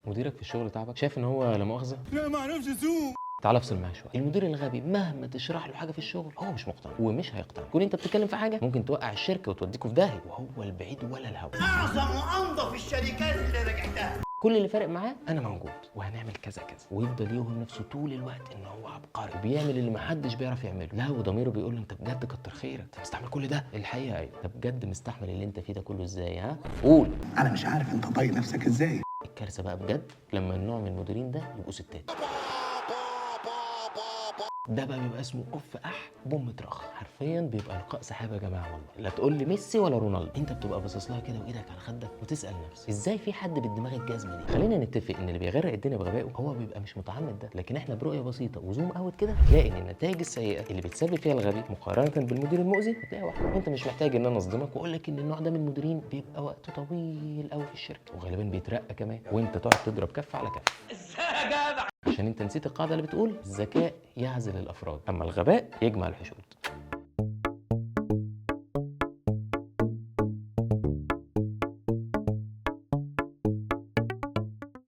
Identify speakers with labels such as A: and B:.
A: مديرك في الشغل تعبك، شايف ان هو لا مؤاخذه
B: لا ما اعرفش اسوق.
A: تعال افصل معاه شويه. المدير الغبي مهما تشرح له حاجه في الشغل هو مش مقتنع ومش هيقتنع. كون انت بتتكلم في حاجه ممكن توقع الشركه وتوديكوا في داهيه، وهو البعيد ولا الهوى.
B: اعظم وانظف الشركات اللي رجعتها.
A: كل اللي فارق معاه انا موجود وهنعمل كذا كذا، ويفضل يوهم نفسه طول الوقت ان هو عبقري وبيعمل اللي محدش بيعرف يعمله. لا وضميره بيقول له انت بجد كتر خيرك، انت مستحمل كل ده. الحقيقه ايوه، انت بجد مستحمل اللي انت فيه ده كله ازاي؟ ها قول.
B: انا مش عارف انت طايق نفسك ازاي.
A: الكارثه بقى بجد لما النوع من المديرين ده يبقوا ستات. ده بقى بيبقى اسمه اوف اح بوم طرخ، حرفيا بيبقى لقاء سحابه يا جماعه. والله لا تقول لي ميسي ولا رونالدو، انت بتبقى باصص لها كده وايدك على خدك وتسال نفسك ازاي في حد بالدماغ الجزمه دي. خلينا نتفق ان اللي بيغرق الدنيا بغبائه هو بيبقى مش متعمد ده، لكن احنا برؤيه بسيطه وزوم اوت كده هتلاقي ان النتائج السيئه اللي بتسبب فيها الغبي مقارنه بالمدير المؤذي هتلاقيها واحده. انت مش محتاج ان انا اصدمك واقول لك ان النوع ده من المديرين بيبقى وقته طويل قوي في الشركه، وغالبا بيترقى كمان وانت تقعد تضرب كف على كف. عشان انت نسيت القاعده اللي بتقول الذكاء يعزل الافراد اما الغباء يجمع الحشود.